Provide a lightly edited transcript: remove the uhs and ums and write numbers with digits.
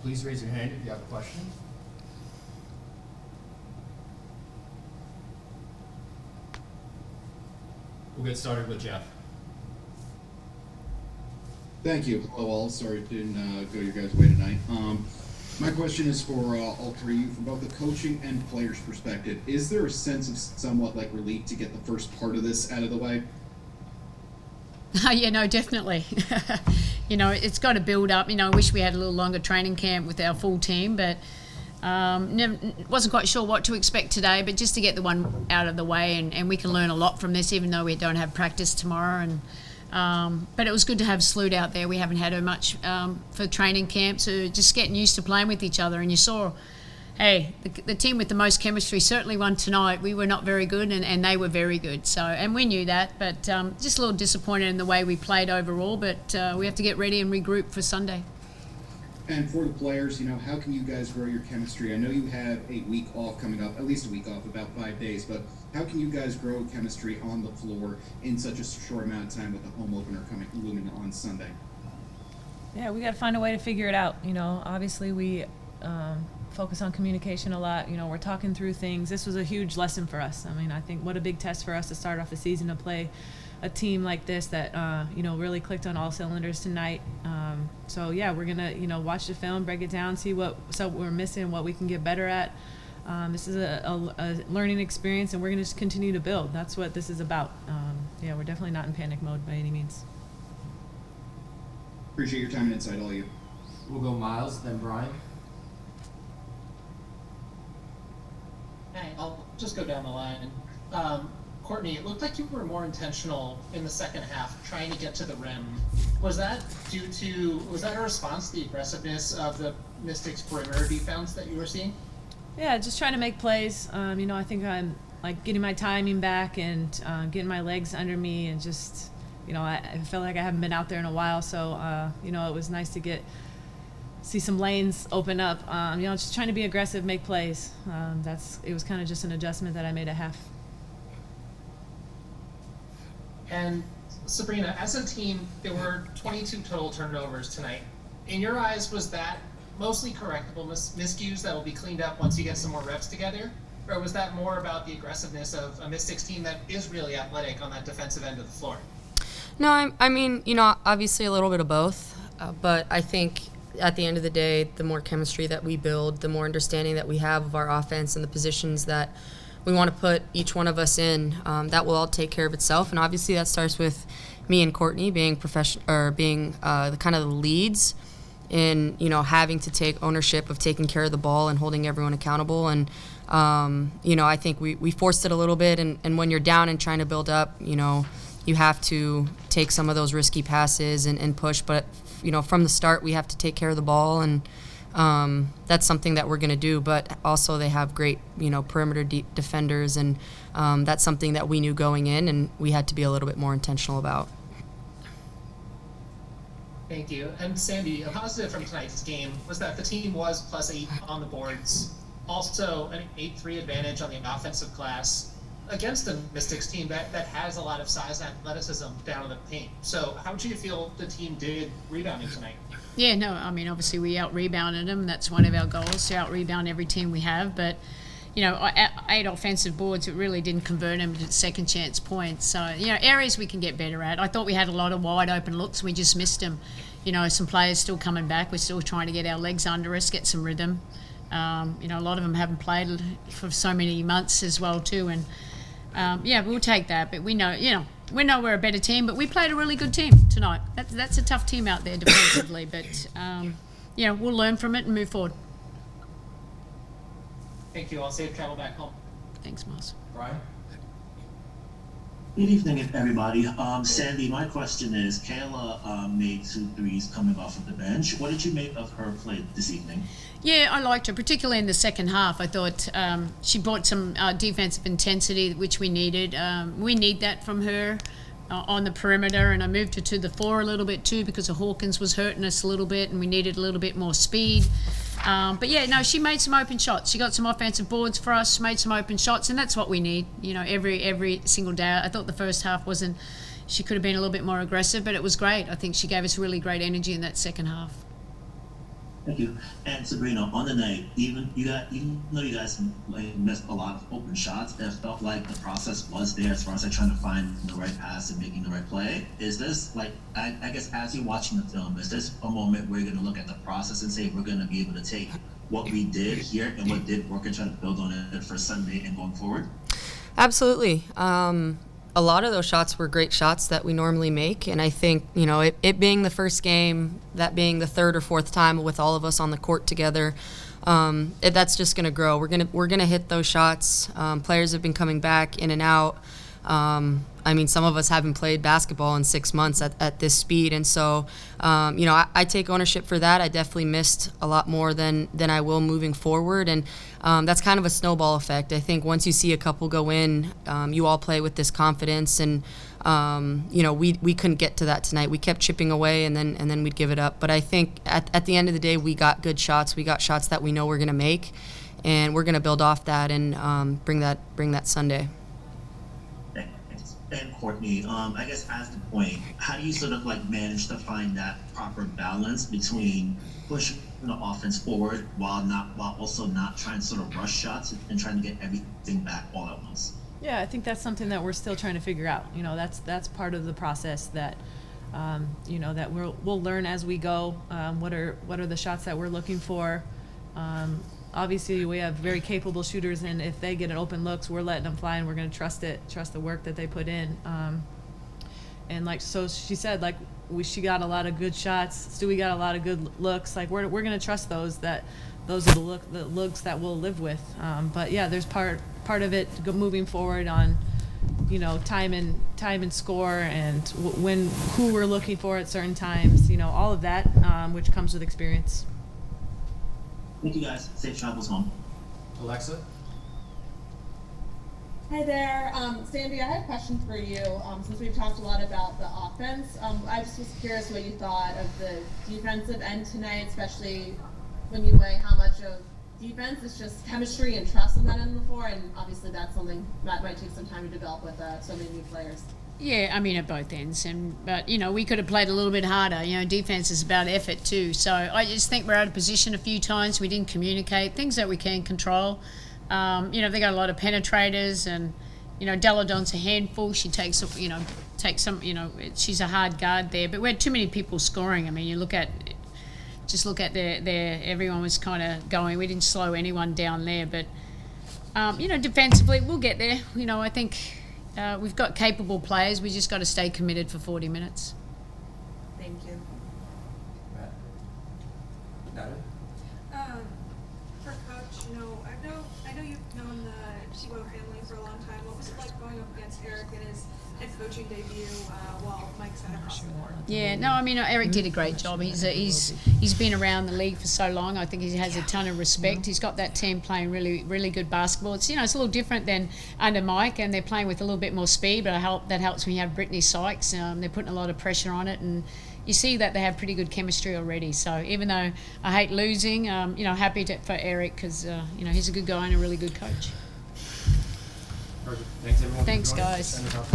please raise your hand if you have a question. We'll get started with Jeff. Thank you. Hello all. Sorry it didn't go your guys' way tonight. My question is for all three of you, from both the coaching and players' perspective. Is there a sense of somewhat like relief to get the first part of this out of the way? Yeah, no, definitely. It's got to build up. I wish we had a little longer training camp with our full team, but wasn't quite sure what to expect today. But just to get the one out of the way, and we can learn a lot from this, even though we don't have practice tomorrow. But it was good to have Sloot out there. We haven't had her much for training camp, so just getting used to playing with each other. And you saw, hey, the team with the most chemistry certainly won tonight. We were not very good, and they were very good. So, and we knew that, but just a little disappointed in the way we played overall. But we have to get ready and regroup for Sunday. And for the players, how can you guys grow your chemistry? I know you have a week off coming up, at least a week off, about 5 days, but how can you guys grow chemistry on the floor in such a short amount of time with the home opener looming on Sunday? Yeah, we got to find a way to figure it out. Obviously we focus on communication a lot. We're talking through things. This was a huge lesson for us. I think what a big test for us to start off the season, to play a team like this that really clicked on all cylinders tonight. So yeah, we're gonna watch the film, break it down, see what we're missing, what we can get better at. This is a learning experience, and we're gonna just continue to build. That's what this is about. Yeah, we're definitely not in panic mode by any means. Appreciate your time and insight, all of you. We'll go Miles, then Brian. Hey, I'll just go down the line. Courtney, it looked like you were more intentional in the second half, trying to get to the rim. Was that a response to the aggressiveness of the Mystics perimeter defense that you were seeing? Yeah, just trying to make plays. I think I'm getting my timing back and getting my legs under me, and just, I feel like I haven't been out there in a while, so it was nice to see some lanes open up. Just trying to be aggressive, make plays. It was kind of just an adjustment that I made at half. And Sabrina, as a team, there were 22 total turnovers tonight. In your eyes, was that mostly correctable miscues that will be cleaned up once you get some more reps together? Or was that more about the aggressiveness of a Mystics team that is really athletic on that defensive end of the floor? No, obviously a little bit of both. But I think at the end of the day, the more chemistry that we build, the more understanding that we have of our offense and the positions that we want to put each one of us in, that will all take care of itself. And obviously that starts with me and Courtney being the kind of the leads in, having to take ownership of taking care of the ball and holding everyone accountable. And, I think we forced it a little bit. And when you're down and trying to build up, you have to take some of those risky passes and push. But, from the start, we have to take care of the ball, and that's something that we're going to do. But also they have great, perimeter defenders, and that's something that we knew going in, and we had to be a little bit more intentional about. Thank you. And Sandy, a positive from tonight's game was that the team was +8 on the boards. Also, an 8-3 advantage on the offensive glass against a Mystics team that has a lot of size and athleticism down in the paint. So how do you feel the team did rebounding tonight? Yeah, no, obviously we out-rebounded them. That's one of our goals, to out-rebound every team we have. But, 8 offensive boards, it really didn't convert them to second chance points. So, areas we can get better at. I thought we had a lot of wide open looks. We just missed them. Some players still coming back. We're still trying to get our legs under us, get some rhythm. A lot of them haven't played for so many months as well too. And, we'll take that. But we know we're a better team, but we played a really good team tonight. That's a tough team out there defensively, but we'll learn from it and move forward. Thank you. I'll safe travel back home. Thanks, Miles. Brian? Good evening, everybody. Sandy, my question is, Kayla made 2 threes coming off of the bench. What did you make of her play this evening? Yeah, I liked her, particularly in the second half. I thought she brought some defensive intensity, which we needed. We need that from her on the perimeter, and I moved her to the 4 a little bit too because Hawkins was hurting us a little bit, and we needed a little bit more speed. She made some open shots. She got some offensive boards for us, made some open shots, and that's what we need, every single day. I thought the first half she could have been a little bit more aggressive, but it was great. I think she gave us really great energy in that second half. Thank you. And Sabrina, on the night, even though you guys like missed a lot of open shots, it felt like the process was there as far as like trying to find the right pass and making the right play. Is this like I guess as you're watching the film, is this a moment where you're gonna look at the process and say we're gonna be able to take what we did here and what did work and try to build on it for Sunday and going forward? Absolutely. A lot of those shots were great shots that we normally make, and I think it being the first game, that being the third or fourth time with all of us on the court together, that's just going to grow. We're gonna hit those shots. Players have been coming back in and out. I mean, some of us haven't played basketball in 6 months at this speed, and so I take ownership for that. I definitely missed a lot more than I will moving forward, and that's kind of a snowball effect. I think once you see a couple go in, you all play with this confidence, and we couldn't get to that tonight. We kept chipping away, and then we'd give it up. But I think at the end of the day, we got good shots. We got shots that we know we're going to make, and we're going to build off that and bring that Sunday. And Courtney, I guess as the point, how do you sort of like manage to find that proper balance between pushing the offense forward while also not trying to sort of rush shots and trying to get everything back all at once? Yeah, I think that's something that we're still trying to figure out. That's part of the process that that we'll learn as we go. What are the shots that we're looking for? Obviously, we have very capable shooters, and if they get an open looks, we're letting them fly, and we're going to trust the work that they put in. And like so, she said, like she got a lot of good shots. Stewie got a lot of good looks. Like we're going to trust those are the looks that we'll live with. But yeah, there's part of it moving forward on time and score and who we're looking for at certain times. All of that, which comes with experience. Thank you guys. Safe travels home. Alexa? Hi there. Sandy, I had a question for you. Since we've talked a lot about the offense, I just was curious what you thought of the defensive end tonight, especially when you weigh how much of defense is just chemistry and trust on that end of the floor, and obviously that's something that might take some time to develop with so many new players. Yeah, I mean at both ends, but we could have played a little bit harder. Defense is about effort too. So I just think we're out of position a few times. We didn't communicate things that we can control. They got a lot of penetrators, and Deladon's a handful. She takes some. She's a hard guard there. But we had too many people scoring. I mean, you look at their everyone was kind of going. We didn't slow anyone down there, but defensively we'll get there. I think. We've got capable players. We just got to stay committed for 40 minutes. Thank you. Matt? Natalie? For Coach, I know you've known the Chibo family for a long time. What was it like going up against Eric in his coaching debut while Mike's had across the board? Yeah, no, I mean Eric did a great job. He's been around the league for so long. I think he has a ton of respect. He's got that team playing really really good basketball. It's it's a little different than under Mike, and they're playing with a little bit more speed. But that helps when you have Brittany Sykes. They're putting a lot of pressure on it, and you see that they have pretty good chemistry already. So even though I hate losing, happy for Eric because he's a good guy and a really good coach. Perfect. Thanks everyone. Thanks, for joining. guys. Send it up.